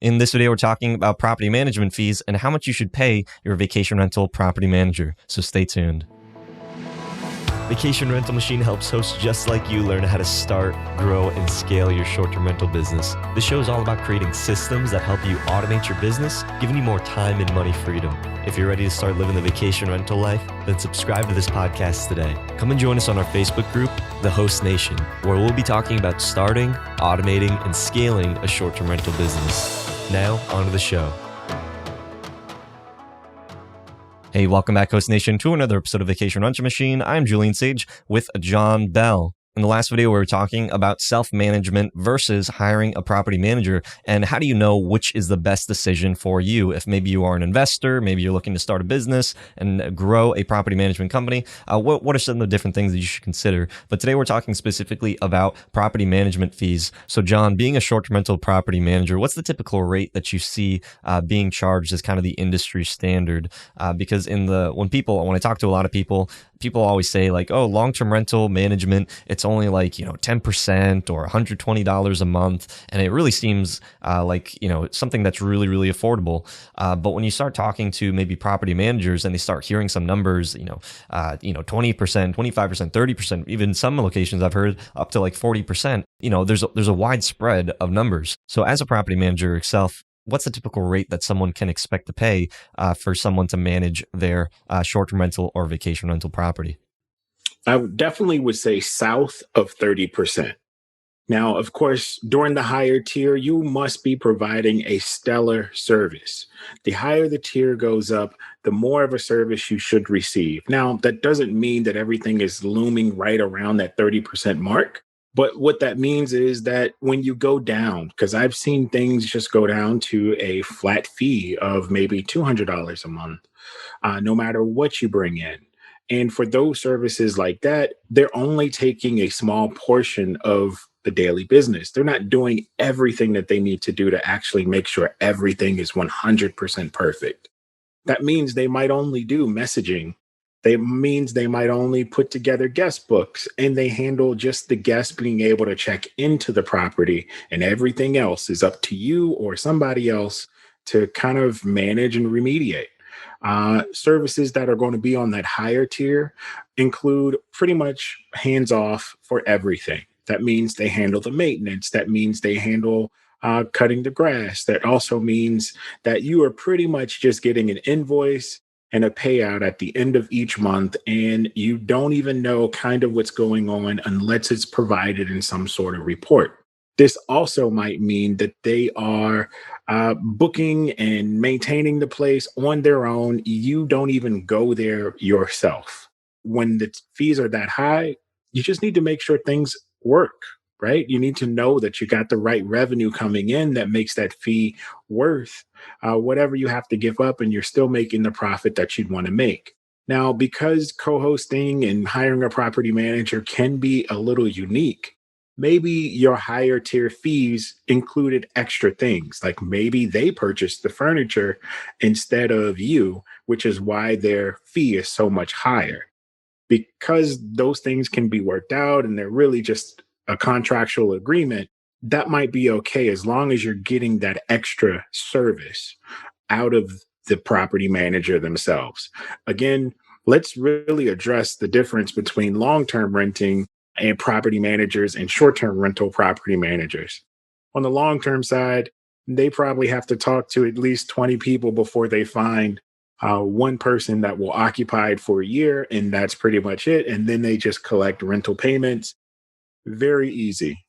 In this video, we're talking about property management fees and how much you should pay your vacation rental property manager. So stay tuned. Vacation Rental Machine helps hosts just like you learn how to start, grow, and scale your short-term rental business. This show is all about creating systems that help you automate your business, giving you more time and money freedom. If you're ready to start living the vacation rental life, then subscribe to this podcast today. Come and join us on our Facebook group, The Host Nation, where we'll be talking about starting, automating, and scaling a short-term rental business. Now, on to the show. Hey, welcome back, Host Nation, to another episode of Vacation Rental Machine. I'm Julian Sage with John Bell. In the last video, we were talking about self-management versus hiring a property manager, and how do you know which is the best decision for you? If maybe you are an investor, maybe you're looking to start a business and grow a property management company, what are some of the different things that you should consider? But today we're talking specifically about property management fees. So John, being a short-term rental property manager, what's the typical rate that you see being charged as kind of the industry standard? Because when I talk to a lot of people always say like, oh, long-term rental management, it's only like, 10% or $120 a month. And it really seems like, something that's really, really affordable. But when you start talking to maybe property managers and they start hearing some numbers, 20%, 25%, 30%, even some locations I've heard up to like 40%, there's a wide spread of numbers. So as a property manager yourself, what's the typical rate that someone can expect to pay for someone to manage their short-term rental or vacation rental property? I definitely would say south of 30%. Now, of course, during the higher tier, you must be providing a stellar service. The higher the tier goes up, the more of a service you should receive. Now, that doesn't mean that everything is looming right around that 30% mark. But what that means is that when you go down, because I've seen things just go down to a flat fee of maybe $200 a month, no matter what you bring in. And for those services like that, they're only taking a small portion of the daily business. They're not doing everything that they need to do to actually make sure everything is 100% perfect. That means they might only do messaging. They means they might only put together guest books, and they handle just the guests being able to check into the property, and everything else is up to you or somebody else to kind of manage and remediate. Services that are going to be on that higher tier include pretty much hands off for everything. That means they handle the maintenance. That means they handle cutting the grass. That also means that you are pretty much just getting an invoice and a payout at the end of each month, and you don't even know kind of what's going on unless it's provided in some sort of report. This also might mean that they are booking and maintaining the place on their own. You don't even go there yourself. When the fees are that high, you just need to make sure things work, right? You need to know that you got the right revenue coming in that makes that fee worth whatever you have to give up, and you're still making the profit that you'd want to make. Now, because co hosting and hiring a property manager can be a little unique, maybe your higher tier fees included extra things, like maybe they purchased the furniture instead of you, which is why their fee is so much higher. Because those things can be worked out and they're really just a contractual agreement, that might be okay as long as you're getting that extra service out of the property manager themselves. Again, let's really address the difference between long-term renting and property managers and short-term rental property managers. On the long-term side, they probably have to talk to at least 20 people before they find one person that will occupy it for a year, and that's pretty much it. And then they just collect rental payments. Very easy.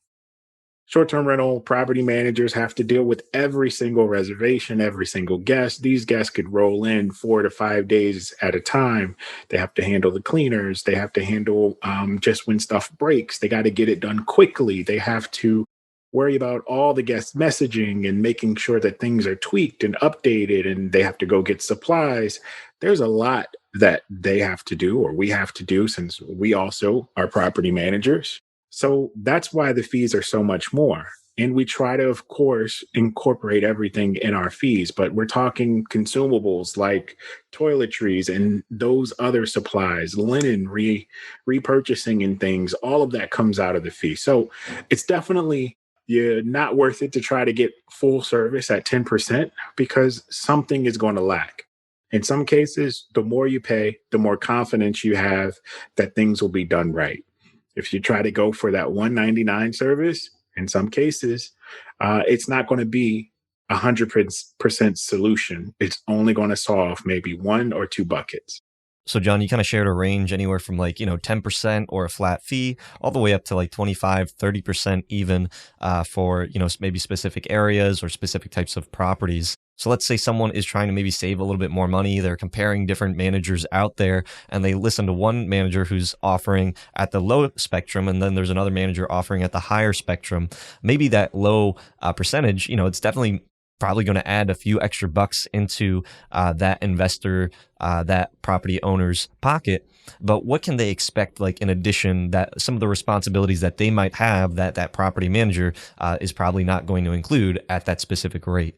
Short-term rental property managers have to deal with every single reservation, every single guest. These guests could roll in 4 to 5 days at a time. They have to handle the cleaners. They have to handle just when stuff breaks. They got to get it done quickly. They have to worry about all the guest messaging and making sure that things are tweaked and updated, and they have to go get supplies. There's a lot that they have to do, or we have to do, since we also are property managers. So that's why the fees are so much more. And we try to, of course, incorporate everything in our fees, but we're talking consumables like toiletries and those other supplies, linen, repurchasing and things. All of that comes out of the fee. So it's definitely You're not worth it to try to get full service at 10% because something is going to lack. In some cases, the more you pay, the more confidence you have that things will be done right. If you try to go for that 199 service, in some cases, it's not going to be 100% solution. It's only going to solve maybe one or two buckets. So, John, you kind of shared a range anywhere from 10% or a flat fee all the way up to like 25, 30% even for, maybe specific areas or specific types of properties. So let's say someone is trying to maybe save a little bit more money. They're comparing different managers out there and they listen to one manager who's offering at the low spectrum. And then there's another manager offering at the higher spectrum. Maybe that low percentage, it's definitely probably going to add a few extra bucks into that investor, that property owner's pocket. But what can they expect, like in addition, that some of the responsibilities that they might have that that property manager is probably not going to include at that specific rate?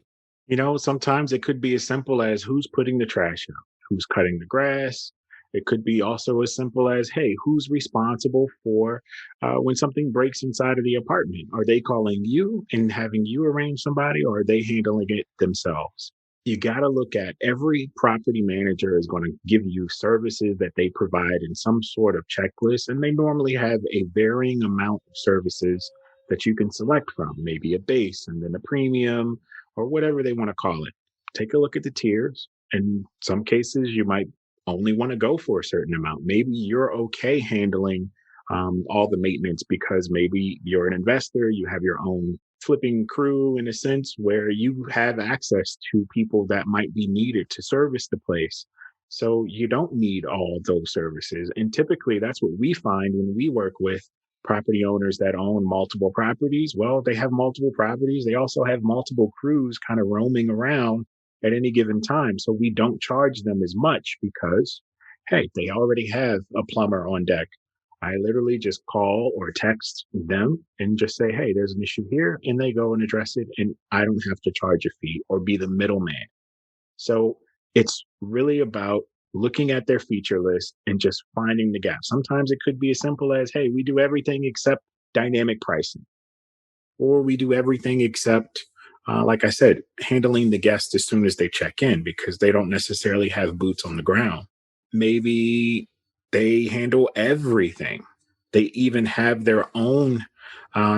Sometimes it could be as simple as who's putting the trash out, who's cutting the grass. It could be also as simple as, hey, who's responsible for when something breaks inside of the apartment? Are they calling you and having you arrange somebody, or are they handling it themselves? You got to look at every property manager is going to give you services that they provide in some sort of checklist. And they normally have a varying amount of services that you can select from, maybe a base and then a premium or whatever they want to call it. Take a look at the tiers. In some cases, you might only want to go for a certain amount. Maybe you're okay handling all the maintenance because maybe you're an investor, you have your own flipping crew in a sense where you have access to people that might be needed to service the place. So you don't need all those services. And typically that's what we find when we work with property owners that own multiple properties. Well, they have multiple properties. They also have multiple crews kind of roaming around at any given time. So we don't charge them as much because, hey, they already have a plumber on deck. I literally just call or text them and just say, hey, there's an issue here. And they go and address it. And I don't have to charge a fee or be the middleman. So it's really about looking at their feature list and just finding the gaps. Sometimes it could be as simple as, hey, we do everything except dynamic pricing, or we do everything except, like I said, handling the guests as soon as they check in because they don't necessarily have boots on the ground. Maybe they handle everything. They even have their own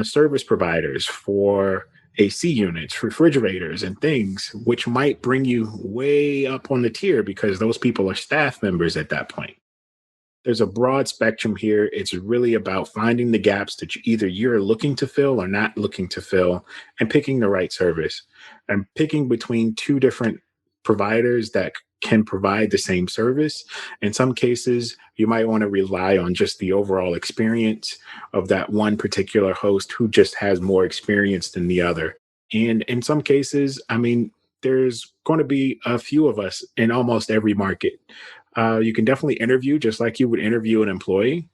service providers for AC units, refrigerators, and things, which might bring you way up on the tier because those people are staff members at that point. There's a broad spectrum here. It's really about finding the gaps that you're looking to fill or not looking to fill and picking the right service and picking between two different providers that can provide the same service. In some cases, you might want to rely on just the overall experience of that one particular host who just has more experience than the other. And in some cases, I mean, there's going to be a few of us in almost every market. You can definitely interview just like you would interview an employee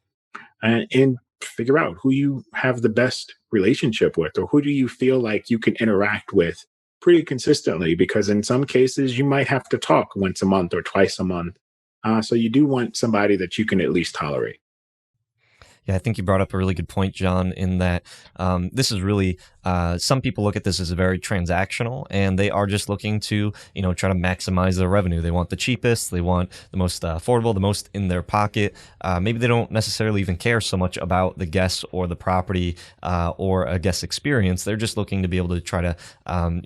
and figure out who you have the best relationship with or who do you feel like you can interact with pretty consistently because in some cases you might have to talk once a month or twice a month. So you do want somebody that you can at least tolerate. Yeah, I think you brought up a really good point, John, in that this is really, some people look at this as very transactional and they are just looking to, try to maximize their revenue. They want the cheapest, they want the most affordable, the most in their pocket. Maybe they don't necessarily even care so much about the guests or the property or a guest experience. They're just looking to be able to try to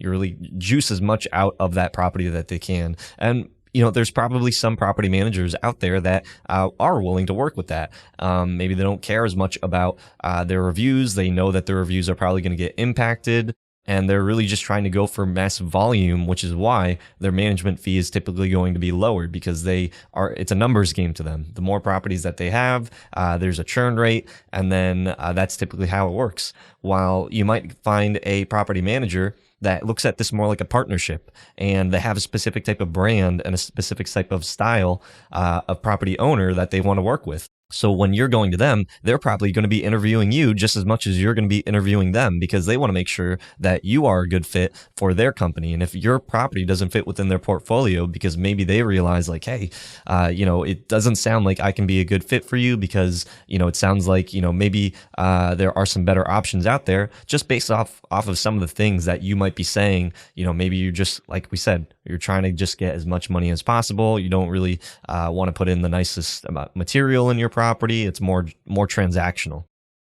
really juice as much out of that property that they can. And there's probably some property managers out there that are willing to work with that. Maybe they don't care as much about their reviews. They know that their reviews are probably going to get impacted, and they're really just trying to go for massive volume, which is why their management fee is typically going to be lowered because it's a numbers game to them. The more properties that they have, there's a churn rate, and then that's typically how it works. While you might find a property manager that looks at this more like a partnership and they have a specific type of brand and a specific type of style of property owner that they want to work with. So when you're going to them, they're probably going to be interviewing you just as much as you're going to be interviewing them, because they want to make sure that you are a good fit for their company. And if your property doesn't fit within their portfolio, because maybe they realize like, hey, it doesn't sound like I can be a good fit for you because, it sounds like, maybe there are some better options out there, just based off of some of the things that you might be saying. Maybe you're just, like we said, you're trying to just get as much money as possible. You don't really want to put in the nicest material in your property. It's more transactional.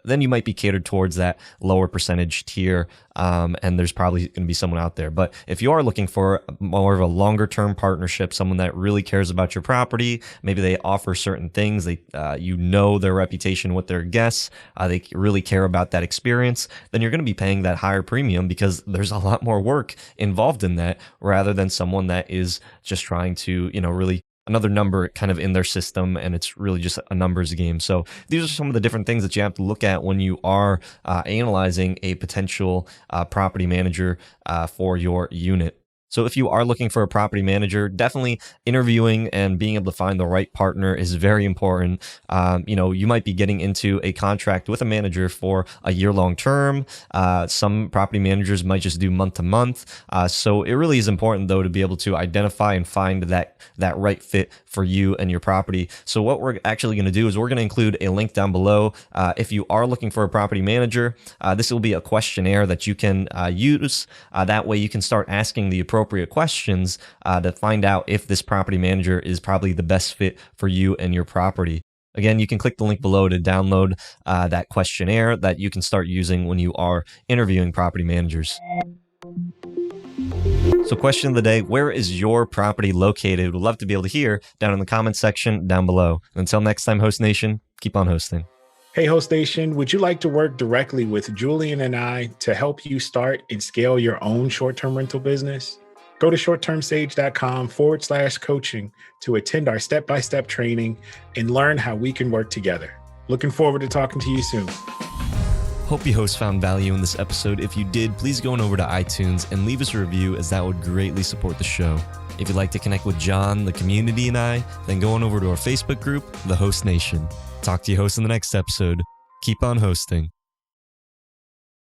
Then you might be catered towards that lower percentage tier, and there's probably going to be someone out there. But if you are looking for more of a longer term partnership, someone that really cares about your property, maybe they offer certain things, they their reputation with their guests, they really care about that experience, then you're going to be paying that higher premium, because there's a lot more work involved in that, rather than someone that is just trying to really another number kind of in their system, and it's really just a numbers game. So these are some of the different things that you have to look at when you are analyzing a potential property manager for your unit. So if you are looking for a property manager, definitely interviewing and being able to find the right partner is very important. You might be getting into a contract with a manager for a year-long term. Some property managers might just do month to month. So it really is important, though, to be able to identify and find that right fit for you and your property. So what we're actually going to do is we're going to include a link down below. If you are looking for a property manager, this will be a questionnaire that you can use. That way you can start asking the appropriate questions to find out if this property manager is probably the best fit for you and your property. Again, you can click the link below to download that questionnaire that you can start using when you are interviewing property managers. So question of the day, where is your property located? We'd love to be able to hear down in the comments section down below. Until next time, Host Nation, keep on hosting. Hey, Host Nation, would you like to work directly with Julian and I to help you start and scale your own short-term rental business? Go to shorttermsage.com/coaching to attend our step-by-step training and learn how we can work together. Looking forward to talking to you soon. Hope you hosts found value in this episode. If you did, please go on over to iTunes and leave us a review, as that would greatly support the show. If you'd like to connect with John, the community, and I, then go on over to our Facebook group, The Host Nation. Talk to you hosts in the next episode. Keep on hosting.